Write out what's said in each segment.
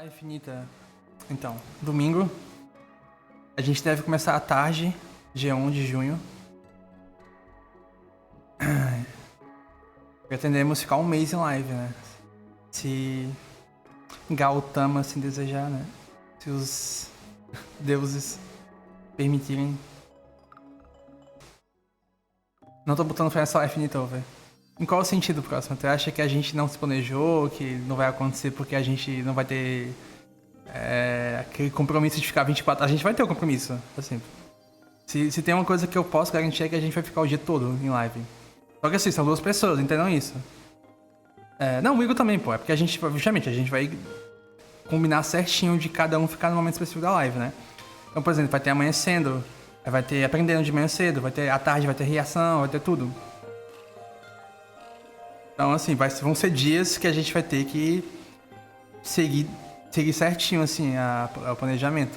Infinita. Então, domingo. A gente deve começar à tarde, dia 1 de junho. Pretendemos ficar um mês em live, né? Se Gautama assim desejar, né? Se os deuses permitirem. Não tô botando fé nessa Infinita, velho. Em qual sentido, próximo? Tu acha que a gente não se planejou, que não vai acontecer porque a gente não vai ter aquele compromisso de ficar 24... A gente vai ter o compromisso, assim. Se tem uma coisa que eu posso garantir é que a gente vai ficar o dia todo em live. Só que assim, são duas pessoas, entendam isso. Não, o Igor também, pô. É porque a gente, justamente, a gente vai combinar certinho de cada um ficar no momento específico da live, né? Então, por exemplo, vai ter amanhecendo, vai ter aprendendo de manhã cedo, vai ter à tarde, vai ter reação, vai ter tudo. Então, assim, vão ser dias que a gente vai ter que seguir certinho, assim, o planejamento.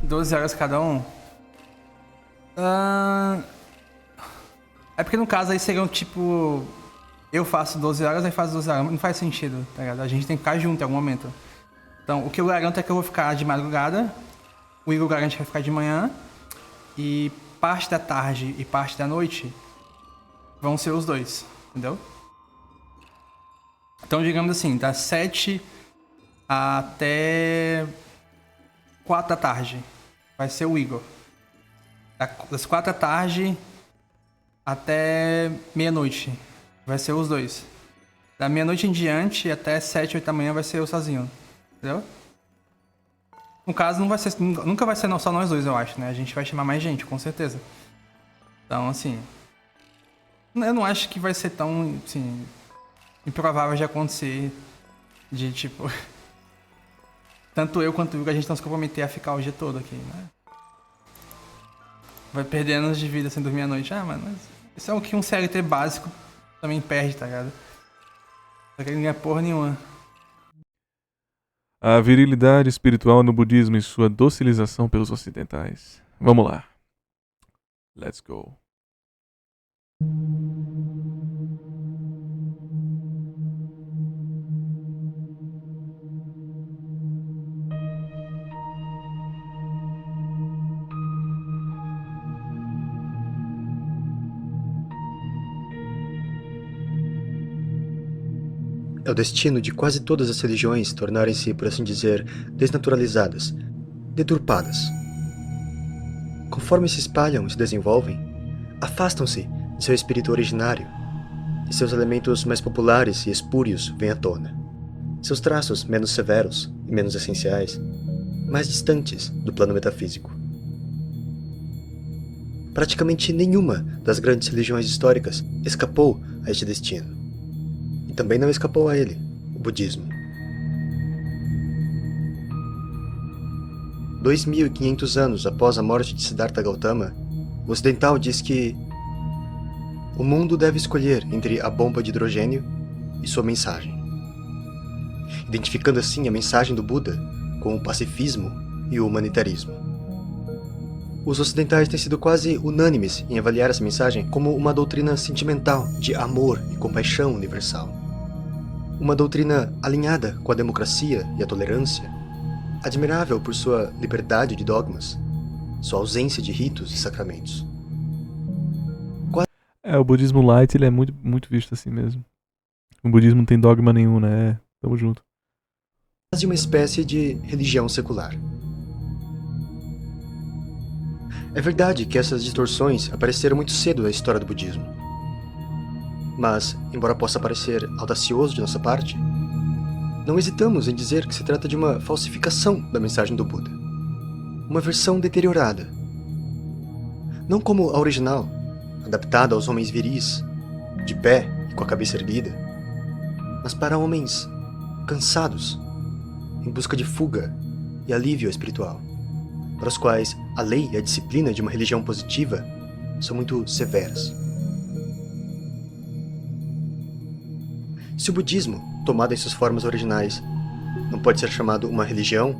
12 horas cada um. É porque no caso aí seriam tipo... Eu faço 12 horas, aí faz 12 horas. Não faz sentido, tá ligado? A gente tem que ficar junto em algum momento. Então, o que eu garanto é que eu vou ficar de madrugada. O Igor garante que vai ficar de manhã. E parte da tarde e parte da noite vão ser os dois, entendeu? Então, digamos assim, das 7 até 4 da tarde vai ser o Igor. Das 4 da tarde até meia-noite vai ser os dois. Da meia-noite em diante até 7, 8 da manhã vai ser eu sozinho, entendeu? No caso, nunca vai ser só nós dois, eu acho, né? A gente vai chamar mais gente, com certeza. Então, assim... Eu não acho que vai ser tão, assim... improvável de acontecer. De, tipo... Tanto eu quanto o Hugo, a gente não se comprometer a ficar o dia todo aqui, né? Vai perder anos de vida sem dormir à noite. Mano, isso é o que um CLT básico também perde, tá ligado? Só que ele não é porra nenhuma. A virilidade espiritual no budismo e sua docilização pelos ocidentais. Vamos lá. Let's go. É o destino de quase todas as religiões tornarem-se, por assim dizer, desnaturalizadas, deturpadas. Conforme se espalham e se desenvolvem, afastam-se de seu espírito originário, e seus elementos mais populares e espúrios vêm à tona. Seus traços menos severos e menos essenciais, mais distantes do plano metafísico. Praticamente nenhuma das grandes religiões históricas escapou a este destino. E também não escapou a ele, o budismo. 2.500 anos após a morte de Siddhartha Gautama, o ocidental diz que o mundo deve escolher entre a bomba de hidrogênio e sua mensagem, identificando assim a mensagem do Buda com o pacifismo e o humanitarismo. Os ocidentais têm sido quase unânimes em avaliar essa mensagem como uma doutrina sentimental de amor e compaixão universal. Uma doutrina alinhada com a democracia e a tolerância, admirável por sua liberdade de dogmas, sua ausência de ritos e sacramentos. O budismo light, ele é muito, muito visto assim mesmo. O budismo não tem dogma nenhum, né? Tamo junto. Quase uma espécie de religião secular. É verdade que essas distorções apareceram muito cedo na história do budismo. Mas, embora possa parecer audacioso de nossa parte, não hesitamos em dizer que se trata de uma falsificação da mensagem do Buda. Uma versão deteriorada. Não como a original, adaptada aos homens viris, de pé e com a cabeça erguida, mas para homens cansados, em busca de fuga e alívio espiritual, para os quais a lei e a disciplina de uma religião positiva são muito severas. Se o budismo, tomado em suas formas originais, não pode ser chamado uma religião,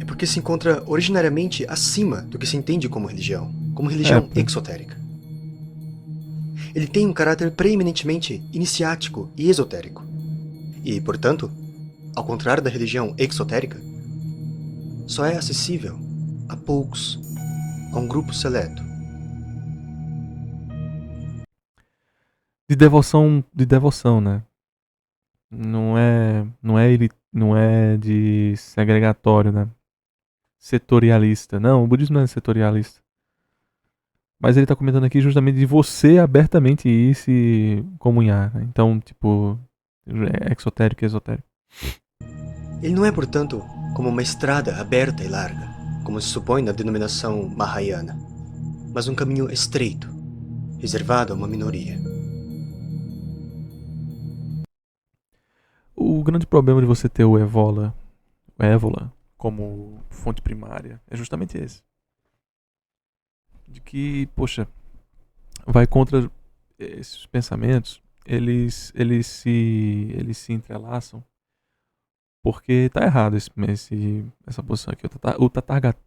é porque se encontra originariamente acima do que se entende como religião exotérica. Ele tem um caráter preeminentemente iniciático e esotérico, E, portanto, ao contrário da religião exotérica, só é acessível a poucos, a um grupo seleto. De devoção, né? Não é de segregatório, né? Setorialista. Não, o budismo não é setorialista. Mas ele tá comentando aqui justamente de você abertamente ir se comunhar, né? Então, tipo, é exotérico e esotérico. Ele não é, portanto, como uma estrada aberta e larga, como se supõe na denominação Mahayana, mas um caminho estreito, reservado a uma minoria. O grande problema de você ter o Évola como fonte primária é justamente esse. De que, poxa, vai contra esses pensamentos, eles se entrelaçam, porque tá errado essa posição aqui. O Tathagata,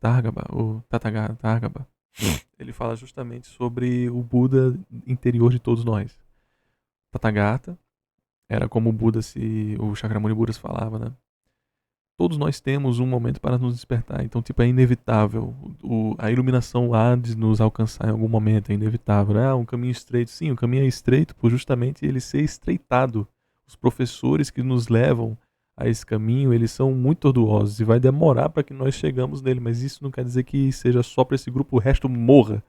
ele fala justamente sobre o Buda interior de todos nós. Tathagata era como o Shakyamuni Buddha falava, né? Todos nós temos um momento para nos despertar. Então, tipo, é inevitável. A iluminação há de nos alcançar em algum momento, é inevitável. Né? Um caminho estreito. Sim, o caminho é estreito por justamente ele ser estreitado. Os professores que nos levam a esse caminho, eles são muito tortuosos e vai demorar para que nós chegamos nele. Mas isso não quer dizer que seja só para esse grupo, o resto morra.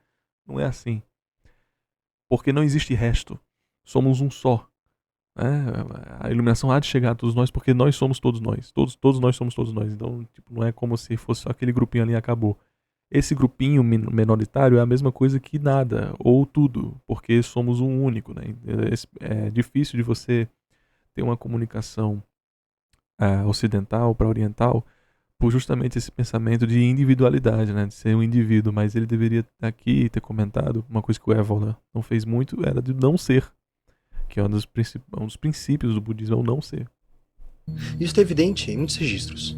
Não é assim. Porque não existe resto. Somos um só. A iluminação há de chegar a todos nós porque nós somos todos nós. Todos nós somos todos nós. Então, tipo, não é como se fosse só aquele grupinho ali e acabou. Esse grupinho minoritário é a mesma coisa que nada, ou tudo, porque somos um único, né? É difícil de você ter uma comunicação ocidental para oriental por justamente esse pensamento de individualidade, né? De ser um indivíduo, mas ele deveria aqui ter comentado uma coisa que o Evola não fez muito, era de não ser, que é um dos princípios do budismo, é o não ser. Isso é evidente em muitos registros.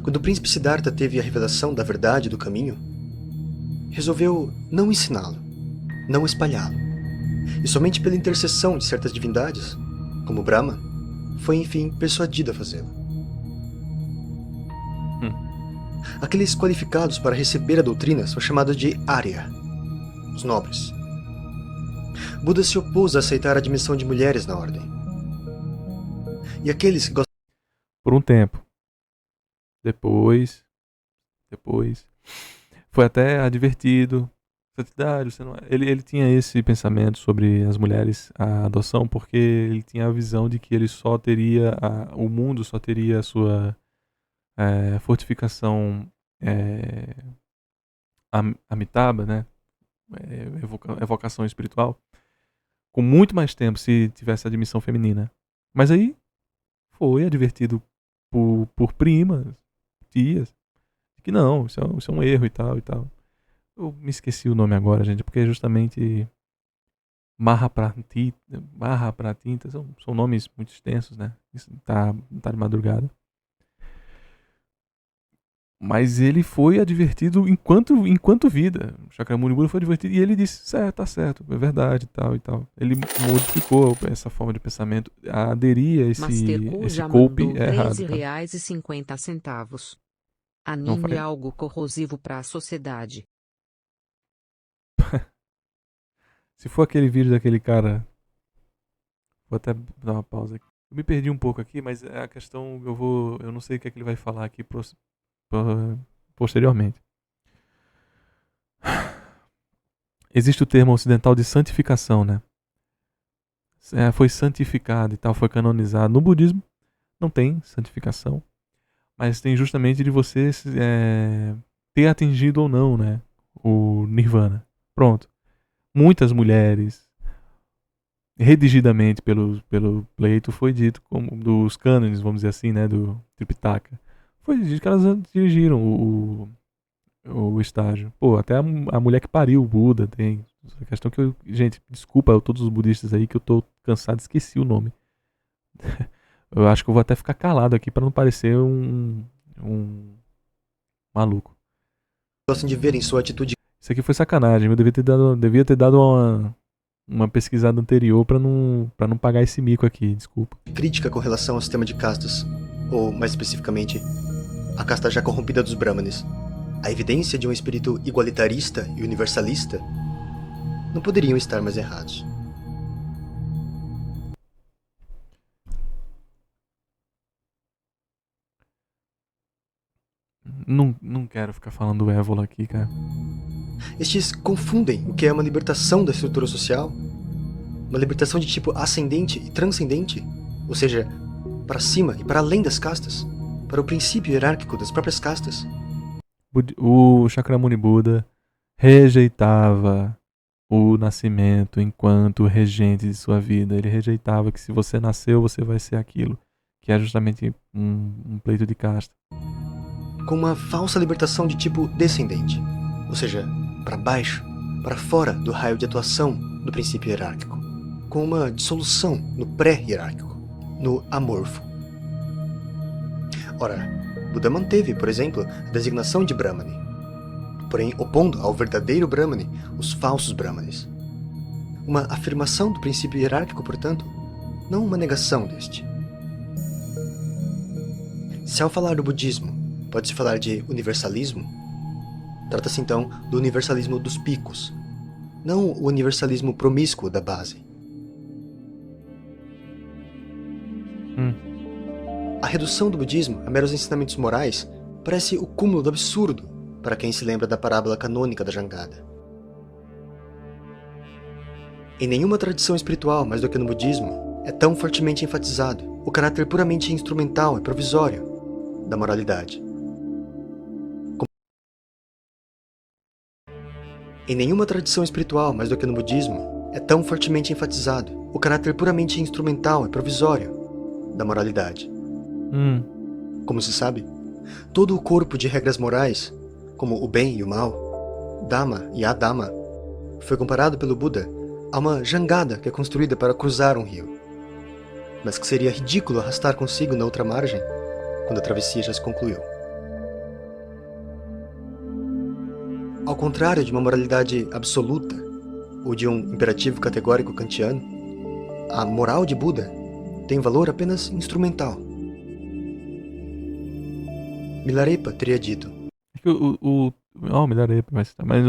Quando o príncipe Siddhartha teve a revelação da verdade do caminho, resolveu não ensiná-lo, não espalhá-lo. E somente pela intercessão de certas divindades, como Brahma, foi enfim persuadido a fazê-lo. Aqueles qualificados para receber a doutrina são chamados de Arya, os nobres. Buda se opôs a aceitar a admissão de mulheres na ordem. E aqueles que gostam... Por um tempo. Depois, foi até advertido. Santidade, você não é... ele tinha esse pensamento sobre as mulheres, a adoção, porque ele tinha a visão de que ele só teria, o mundo só teria a sua fortificação Amitabha, né? Evocação espiritual, com muito mais tempo se tivesse admissão feminina. Mas aí foi advertido por primas, tias, que não, isso é um erro e tal e tal. Eu me esqueci o nome agora, gente, porque é justamente Mahapratinta, são nomes muito extensos, né? Isso tá de madrugada. Mas ele foi advertido enquanto vida. O Shakyamuni Buda foi advertido e ele disse, certo, tá certo, é verdade, tal e tal. Ele modificou essa forma de pensamento, aderir a esse golpe é errado. R$13,50. Não Anime faz. algo corrosivo para a sociedade. Se for aquele vídeo daquele cara, vou até dar uma pausa aqui. Eu me perdi um pouco aqui, mas é a questão, eu não sei o que é que ele vai falar aqui posteriormente. Existe o termo ocidental de santificação, né? Foi santificado e tal, foi canonizado. No budismo não tem santificação, mas tem justamente de você ter atingido ou não, né? O nirvana. Pronto. Muitas mulheres, redigidamente pelo pleito, foi dito como dos cânones, vamos dizer assim, né? Do Tripitaka. Foi dito que elas dirigiram o estágio. Pô, até a mulher que pariu o Buda tem. A questão que gente, desculpa a todos os budistas aí que eu tô cansado, esqueci o nome. Eu acho que eu vou até ficar calado aqui pra não parecer um maluco. gostam de ver em sua atitude... Isso aqui foi sacanagem, eu devia ter dado uma uma pesquisada anterior pra não pagar esse mico aqui, desculpa. Crítica com relação ao sistema de castas, ou mais especificamente, a casta já corrompida dos Brahmanes, a evidência de um espírito igualitarista e universalista, não poderiam estar mais errados. Não quero ficar falando do Évola aqui, cara. Estes confundem o que é uma libertação da estrutura social, uma libertação de tipo ascendente e transcendente, ou seja, para cima e para além das castas, para o princípio hierárquico das próprias castas. O Shakyamuni Buda rejeitava o nascimento enquanto regente de sua vida. Ele rejeitava que se você nasceu, você vai ser aquilo, que é justamente um pleito de casta. Com uma falsa libertação de tipo descendente, ou seja, para baixo, para fora do raio de atuação do princípio hierárquico, com uma dissolução no pré-hierárquico, no amorfo. Ora, Buda manteve, por exemplo, a designação de Brahmane, porém opondo ao verdadeiro Brahmane os falsos Brahmanes. Uma afirmação do princípio hierárquico, portanto, não uma negação deste. Se ao falar do budismo, pode-se falar de universalismo, trata-se então do universalismo dos picos, não o universalismo promíscuo da base. A redução do budismo a meros ensinamentos morais parece o cúmulo do absurdo para quem se lembra da parábola canônica da jangada. Em nenhuma tradição espiritual, mais do que no budismo, é tão fortemente enfatizado o caráter puramente instrumental e provisório da moralidade. Em nenhuma tradição espiritual, mais do que no budismo, é tão fortemente enfatizado o caráter puramente instrumental e provisório da moralidade. Como se sabe, todo o corpo de regras morais, como o bem e o mal, Dhamma e Adhamma, foi comparado pelo Buda a uma jangada que é construída para cruzar um rio, mas que seria ridículo arrastar consigo na outra margem quando a travessia já se concluiu. Ao contrário de uma moralidade absoluta ou de um imperativo categórico kantiano, a moral de Buda tem valor apenas instrumental. Milarepa teria dito: É que Milarepa vai citar, mas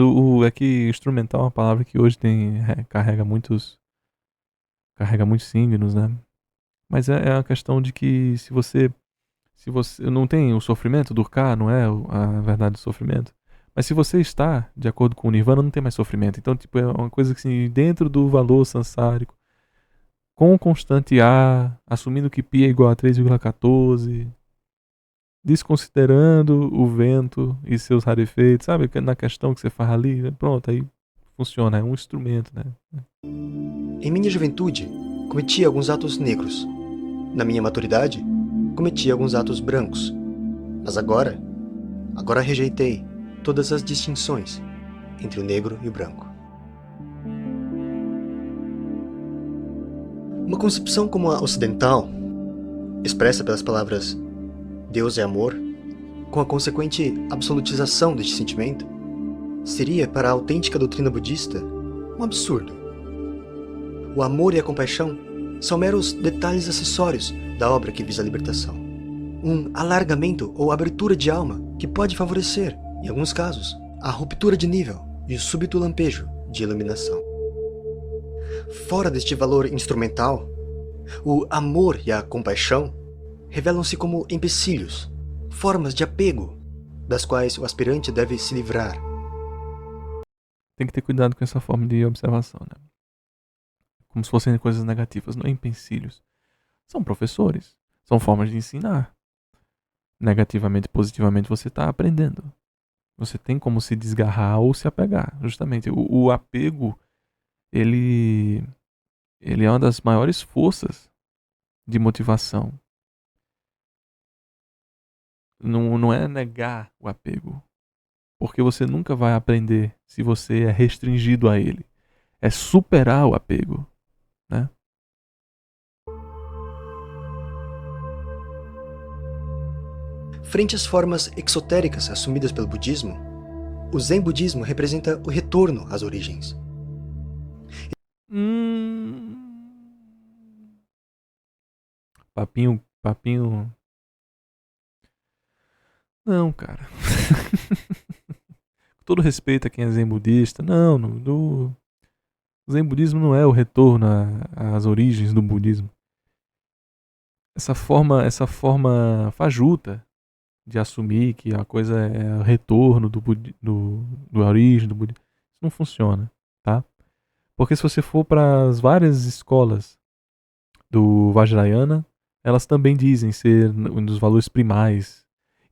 é que instrumental é uma palavra que hoje carrega muitos signos, né? Mas é a questão de que se você não tem o sofrimento, Durkha não é a verdade do sofrimento. Mas se você está de acordo com o Nirvana, não tem mais sofrimento. Então, tipo, é uma coisa que assim, dentro do valor sansárico, com constante A, assumindo que π é igual a 3,14, desconsiderando o vento e seus rarefeitos, sabe? Na questão que você faz ali, pronto, aí funciona, é um instrumento, né? Em minha juventude, cometi alguns atos negros. Na minha maturidade, cometi alguns atos brancos. Mas agora rejeitei todas as distinções entre o negro e o branco. Uma concepção como a ocidental, expressa pelas palavras Deus é amor, com a consequente absolutização deste sentimento, seria para a autêntica doutrina budista um absurdo. O amor e a compaixão são meros detalhes acessórios da obra que visa a libertação. Um alargamento ou abertura de alma que pode favorecer, em alguns casos, a ruptura de nível e o súbito lampejo de iluminação. Fora deste valor instrumental, o amor e a compaixão revelam-se como empecilhos, formas de apego, das quais o aspirante deve se livrar. Tem que ter cuidado com essa forma de observação, né? Como se fossem coisas negativas, não é empecilhos. São professores, são formas de ensinar. Negativamente, positivamente, você está aprendendo. Você tem como se desgarrar ou se apegar. Justamente, o apego, ele é uma das maiores forças de motivação. Não é negar o apego, porque você nunca vai aprender se você é restringido a ele. É superar o apego, né? Frente às formas exotéricas assumidas pelo budismo, o Zen budismo representa o retorno às origens. Papinho. Não, cara. Com todo respeito a quem é zen budista, não, o zen budismo não é o retorno às origens do budismo. Essa forma fajuta de assumir que a coisa é o retorno do origem do budismo, isso não funciona, tá? Porque se você for para as várias escolas do Vajrayana, elas também dizem ser um dos valores primais.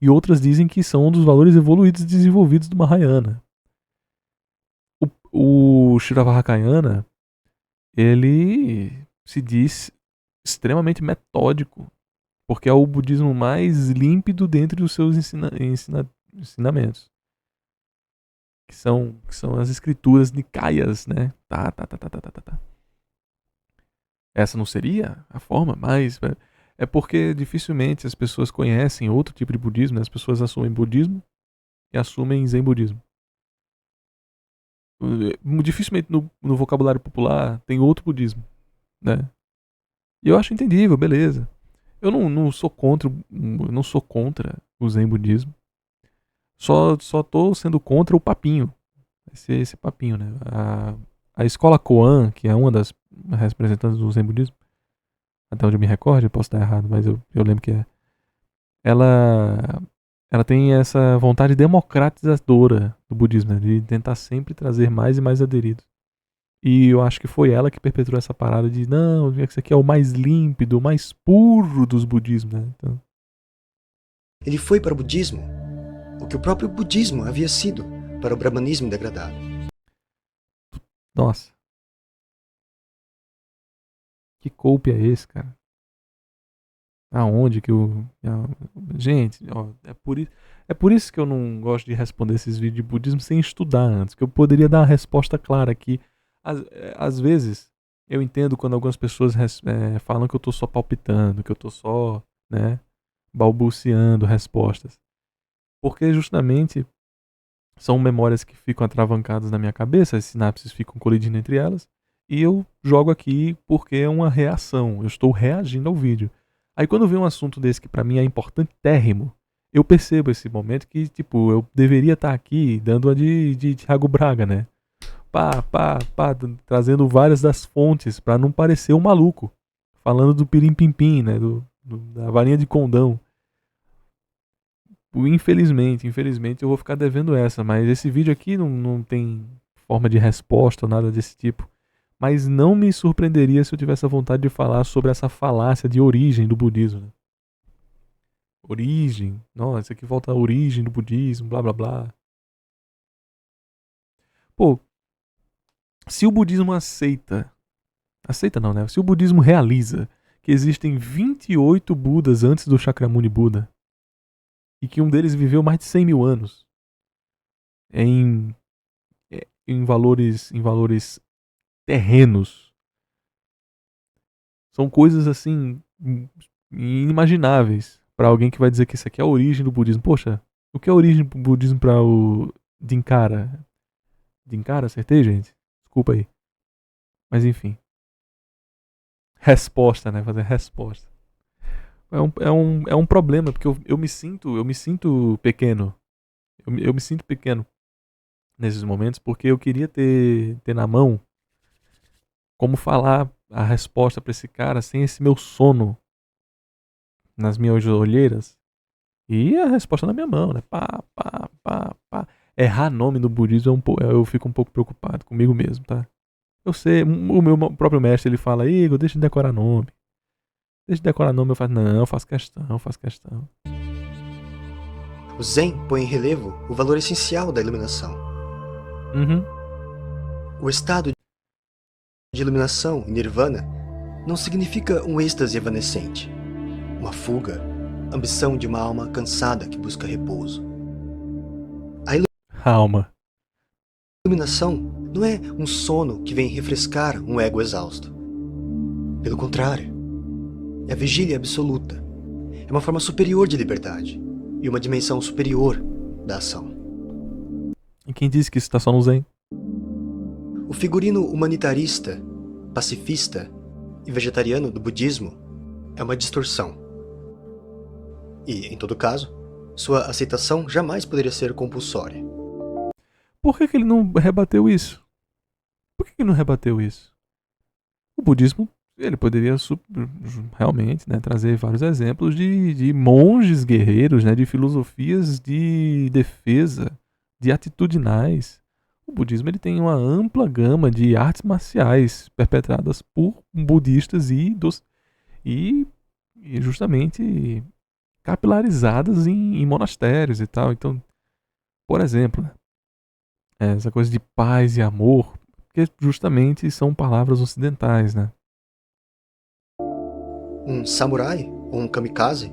E outras dizem que são um dos valores evoluídos e desenvolvidos do Mahayana. O Shiravakayana, ele se diz extremamente metódico, porque é o budismo mais límpido dentre os seus ensinamentos. Que são as escrituras nikayas, né? Tá. Essa não seria a forma mais... É porque dificilmente as pessoas conhecem outro tipo de budismo, né? As pessoas assumem budismo e assumem zen budismo. Dificilmente no vocabulário popular tem outro budismo, né? E eu acho entendível, beleza. Eu não sou contra o zen budismo. Só tô sendo contra o papinho. Esse papinho, né? A escola Koan, que é uma das representantes do zen budismo, até onde eu me recordo, eu posso estar errado, mas eu lembro que é. Ela tem essa vontade democratizadora do budismo, né? De tentar sempre trazer mais e mais aderidos. E eu acho que foi ela que perpetuou essa parada de não, isso aqui é o mais límpido, o mais puro dos budismos, né? Então... Ele foi para o budismo o que o próprio budismo havia sido para o brahmanismo degradado. Nossa. Que golpe é esse, cara? Aonde que o... Gente, ó, é por isso que eu não gosto de responder esses vídeos de budismo sem estudar antes, que eu poderia dar uma resposta clara aqui. Às vezes, eu entendo quando algumas pessoas falam que eu tô só palpitando, que eu tô só, né, balbuciando respostas. Porque justamente são memórias que ficam atravancadas na minha cabeça, as sinapses ficam colidindo entre elas, e eu jogo aqui porque é uma reação, eu estou reagindo ao vídeo. Aí quando vem um assunto desse que pra mim é importantérrimo, eu percebo esse momento que, tipo, eu deveria estar aqui dando a de Thiago Braga, né? Trazendo várias das fontes pra não parecer um maluco. Falando do pirim-pim-pim, né? Da varinha de condão. Infelizmente eu vou ficar devendo essa, mas esse vídeo aqui não tem forma de resposta ou nada desse tipo. Mas não me surpreenderia se eu tivesse a vontade de falar sobre essa falácia de origem do budismo. Né? Origem, nossa, isso aqui volta à origem do budismo, blá blá blá. Pô, se o budismo aceita não, né? Se o budismo realiza que existem 28 Budas antes do Shakyamuni Buda, e que um deles viveu mais de 100 mil anos, em valores terrenos, são coisas assim inimagináveis para alguém que vai dizer que isso aqui é a origem do budismo. Poxa, o que é a origem do budismo para o Dinkara? Dinkara, acertei, gente? Desculpa aí. Mas enfim. Resposta, né? Fazer resposta. É um problema, porque eu me sinto pequeno. Eu me sinto pequeno nesses momentos, porque eu queria ter na mão como falar a resposta pra esse cara sem esse meu sono nas minhas olheiras. E a resposta na minha mão, né? Errar nome no budismo eu fico um pouco preocupado comigo mesmo, tá? Eu sei, o meu próprio mestre, ele fala, Igor, deixa de decorar nome. Deixa de decorar nome, eu falo, não, eu faço questão. O Zen põe em relevo o valor essencial da iluminação. Uhum. O estado de iluminação, Nirvana, não significa um êxtase evanescente, uma fuga, ambição de uma alma cansada que busca repouso. Alma. A iluminação não é um sono que vem refrescar um ego exausto. Pelo contrário, é a vigília absoluta. É uma forma superior de liberdade e uma dimensão superior da ação. E quem disse que isso está só no Zen? O figurino humanitarista, pacifista e vegetariano do budismo é uma distorção. E, em todo caso, sua aceitação jamais poderia ser compulsória. Por que ele não rebateu isso? Por que ele não rebateu isso? O budismo, ele poderia realmente, né, trazer vários exemplos de monges guerreiros, né, de filosofias de defesa, de atitudinais. O budismo ele tem uma ampla gama de artes marciais perpetradas por budistas e justamente capilarizadas em monastérios e tal. Então, por exemplo, né, essa coisa de paz e amor, que justamente são palavras ocidentais, né? Um samurai ou um kamikaze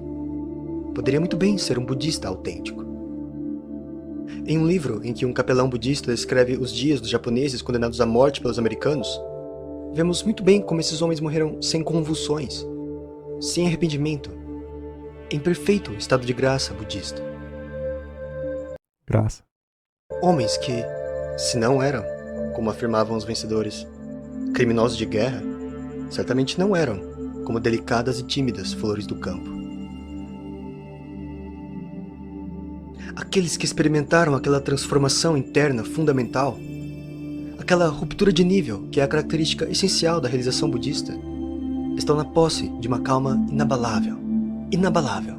poderia muito bem ser um budista autêntico. Em um livro em que um capelão budista descreve os dias dos japoneses condenados à morte pelos americanos, vemos muito bem como esses homens morreram sem convulsões, sem arrependimento, em perfeito estado de graça budista. Graça. Homens que, se não eram, como afirmavam os vencedores, criminosos de guerra, certamente não eram como delicadas e tímidas flores do campo. Aqueles que experimentaram aquela transformação interna fundamental, aquela ruptura de nível que é a característica essencial da realização budista, estão na posse de uma calma inabalável, inabalável.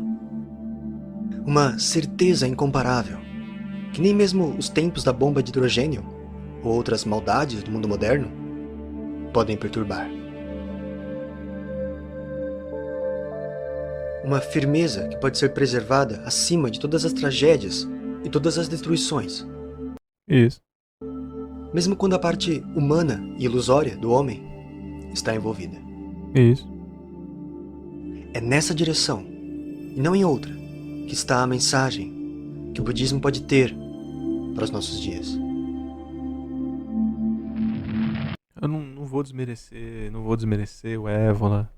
Uma certeza incomparável, que nem mesmo os tempos da bomba de hidrogênio ou outras maldades do mundo moderno podem perturbar. Uma firmeza que pode ser preservada acima de todas as tragédias e todas as destruições. Isso. Mesmo quando a parte humana e ilusória do homem está envolvida. Isso. É nessa direção, e não em outra, que está a mensagem que o budismo pode ter para os nossos dias. Eu não vou desmerecer o Évola,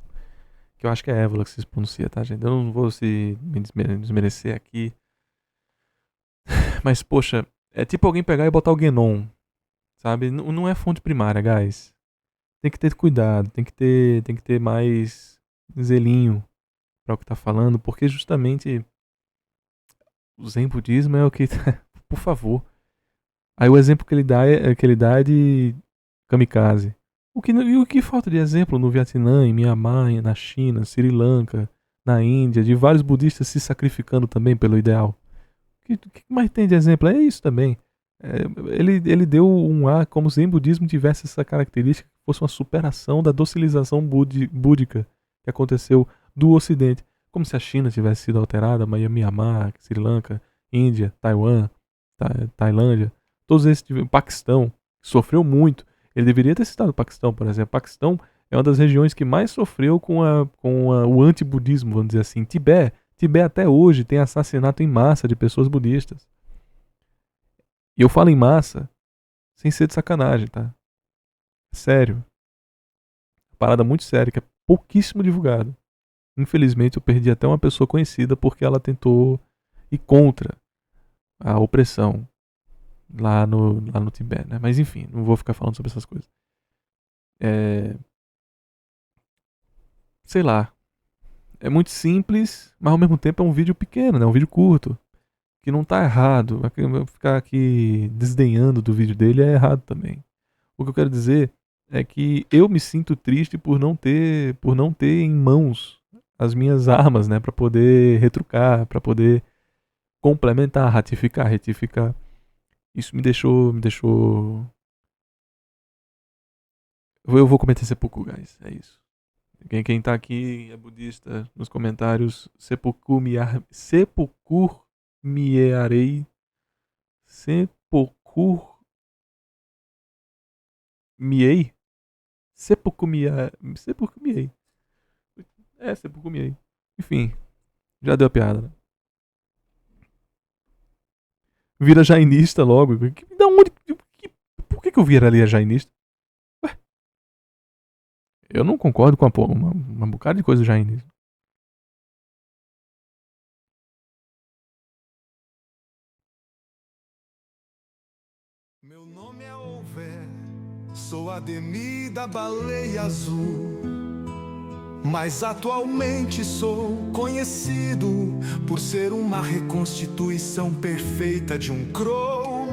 que eu acho que é Évola que se pronuncia, tá, gente? Eu não vou me desmerecer aqui. Mas, poxa, é tipo alguém pegar e botar o Guénon, sabe? Não é fonte primária, guys. Tem que ter cuidado, tem que ter mais zelinho para o que tá falando, porque justamente o Zen budismo é o que por favor. Aí o exemplo que ele dá é de kamikaze. O que falta de exemplo no Vietnã, em Mianmar, na China, Sri Lanka, na Índia, de vários budistas se sacrificando também pelo ideal? O que mais tem de exemplo? É isso também. Ele deu um ar como se o Zen budismo tivesse essa característica que fosse uma superação da docilização búdica que aconteceu do Ocidente. Como se a China tivesse sido alterada, Mianmar, Sri Lanka, Índia, Taiwan, Tailândia, todos esses, Paquistão, que sofreu muito. Ele deveria ter citado o Paquistão, por exemplo. O Paquistão é uma das regiões que mais sofreu com o anti-budismo, vamos dizer assim. Tibete até hoje tem assassinato em massa de pessoas budistas. E eu falo em massa sem ser de sacanagem, tá? Sério. Parada muito séria, que é pouquíssimo divulgada. Infelizmente eu perdi até uma pessoa conhecida porque ela tentou ir contra a opressão lá no Tibete, né? Mas enfim, não vou ficar falando sobre essas coisas. Sei lá. É muito simples, mas ao mesmo tempo é um vídeo pequeno, né? Um vídeo curto. Que não tá errado. Ficar aqui desdenhando do vídeo dele é errado também. O que eu quero dizer é que eu me sinto triste por não ter em mãos as minhas armas, né? Pra poder retrucar, pra poder complementar, retificar. Isso me deixou. Eu vou cometer seppuku, guys. É isso. Quem tá aqui é budista, nos comentários, seppuku miearei. Seppuku miei? Seppuku miei. Seppuku miei. Enfim, já deu a piada, né? Vira jainista logo. Da onde? Por que eu viraria jainista? Ué, eu não concordo com uma bocada de coisa do jainismo. Meu nome é Over, sou Ademir da Baleia Azul. mas atualmente sou conhecido por ser uma reconstituição perfeita de um Cro-Magnum.